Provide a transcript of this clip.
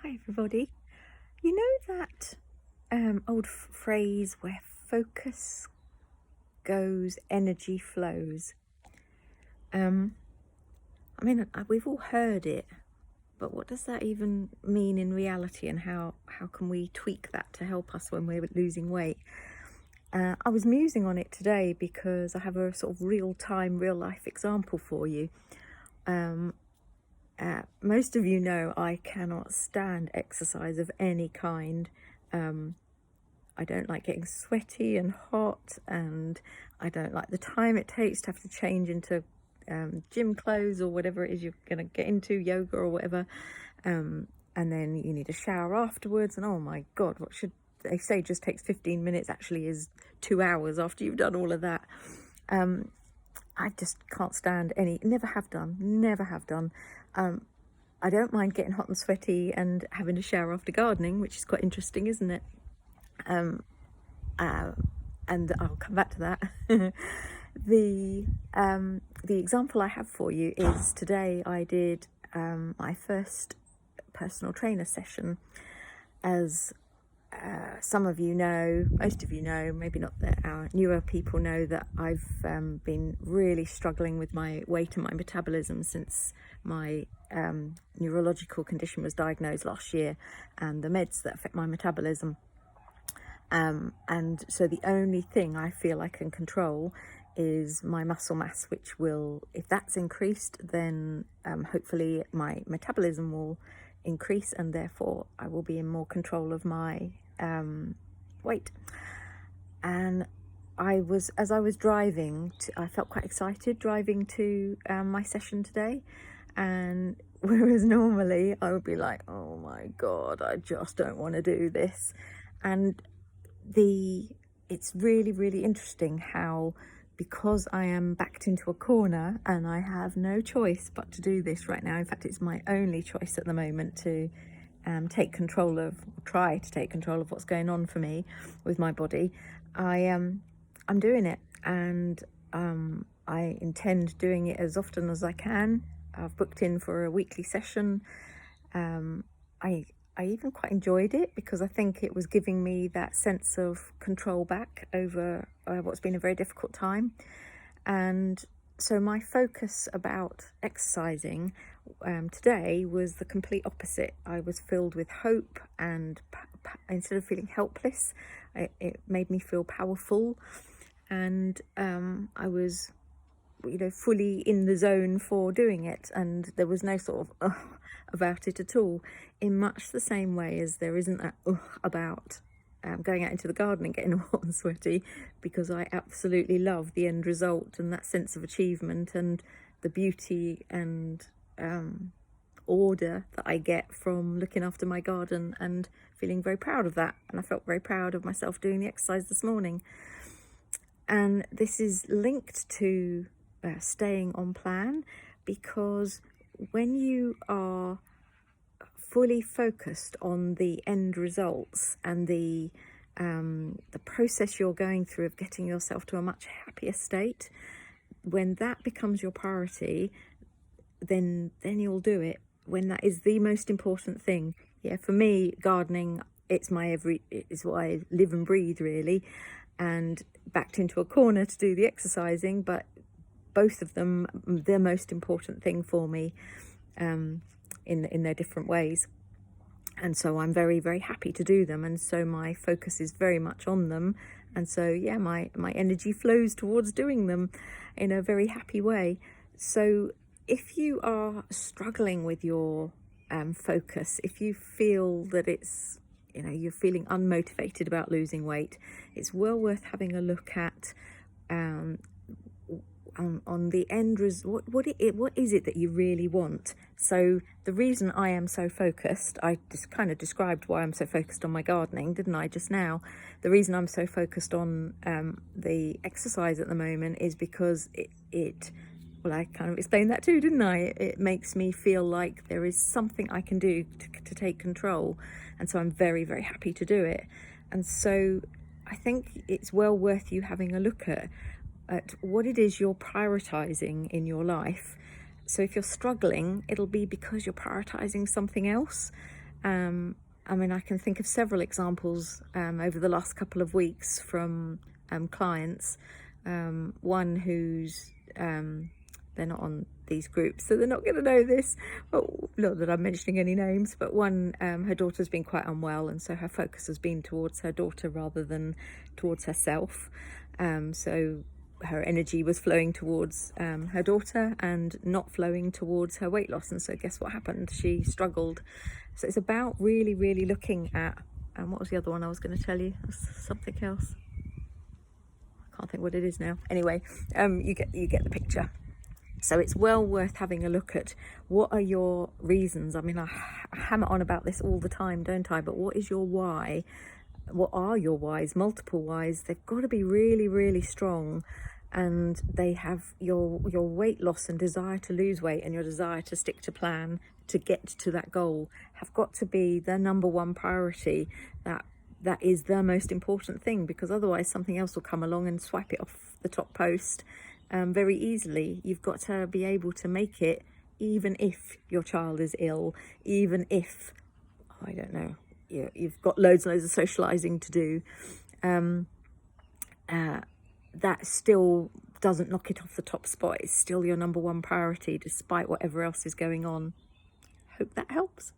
Hi everybody. You know that old phrase where focus goes, energy flows? Um, we've all heard it, but what does that even mean in reality, and how can we tweak that to help us when we're losing weight? I was musing on it today because I have a sort of real-time, real-life example for you. Most of you know I cannot stand exercise of any kind. I don't like getting sweaty and hot, and I don't like the time it takes to have to change into gym clothes or whatever it is you're going to get into, yoga or whatever. And then you need a shower afterwards, and oh my God, what should they say just takes 15 minutes actually is 2 hours after you've done all of that. I just can't stand any, never have done. I don't mind getting hot and sweaty and having a shower after gardening, which is quite interesting, isn't it? And I'll come back to that. The example I have for you is today I did my first personal trainer session. As some of you know, most of you know, maybe not that our newer people know, that I've been really struggling with my weight and my metabolism since my neurological condition was diagnosed last year, and the meds that affect my metabolism. And so the only thing I feel I can control is my muscle mass, which will, if that's increased, then hopefully my metabolism will increase, and therefore I will be in more control of my weight. And as I was driving, I felt quite excited driving to my session today. And whereas normally I would be like, oh my God, I just don't want to do this. And it's really, really interesting how, because I am backed into a corner and I have no choice but to do this right now. In fact, it's my only choice at the moment to try to take control of what's going on for me with my body. I'm doing it, and I intend doing it as often as I can. I've booked in for a weekly session. I even quite enjoyed it because I think it was giving me that sense of control back over what's been a very difficult time. And so my focus about exercising today was the complete opposite. I was filled with hope, and instead of feeling helpless, it made me feel powerful. And I was fully in the zone for doing it, and there was no sort of about it at all, in much the same way as there isn't that about going out into the garden and getting hot and sweaty, because I absolutely love the end result and that sense of achievement and the beauty and order that I get from looking after my garden and feeling very proud of that. And I felt very proud of myself doing the exercise this morning. And this is linked to staying on plan, because when you are fully focused on the end results and the process you're going through of getting yourself to a much happier state, when that becomes your priority, then you'll do it when that is the most important thing. Yeah, for me, gardening, it's what I live and breathe, really, and backed into a corner to do the exercising, but both of them, the most important thing for me in their different ways. And so I'm very, very happy to do them. And so my focus is very much on them. And so, yeah, my energy flows towards doing them in a very happy way. So if you are struggling with your focus, if you feel that it's, you're feeling unmotivated about losing weight, it's well worth having a look at on the end result. What is it that you really want? So the reason I am so focused, I just kind of described why I'm so focused on my gardening, didn't I, just now? The reason I'm so focused on the exercise at the moment is because well, I kind of explained that too, didn't I? It makes me feel like there is something I can do to take control. And so I'm very, very happy to do it. And so I think it's well worth you having a look at what it is you're prioritizing in your life. So if you're struggling, it'll be because you're prioritizing something else. I mean, I can think of several examples over the last couple of weeks from clients. One who's, they're not on these groups, so they're not going to know this. Well, not that I'm mentioning any names, but one, her daughter's been quite unwell, and so her focus has been towards her daughter rather than towards herself. So her energy was flowing towards her daughter and not flowing towards her weight loss. And so guess what happened? She struggled. So it's about really, really looking at, what was the other one I was going to tell you? Something else. I can't think what it is now. Anyway, you get the picture. So it's well worth having a look at what are your reasons. I mean, I hammer on about this all the time, don't I? But what is your why? What are your whys? Multiple whys. They've got to be really, really strong, and they have your weight loss and desire to lose weight and your desire to stick to plan to get to that goal have got to be the number one priority. That is the most important thing, because otherwise something else will come along and swipe it off the top post very easily. You've got to be able to make it, even if your child is ill, even if, I don't know, you've got loads and loads of socializing to do. That still doesn't knock it off the top spot. It's still your number one priority, despite whatever else is going on. Hope that helps.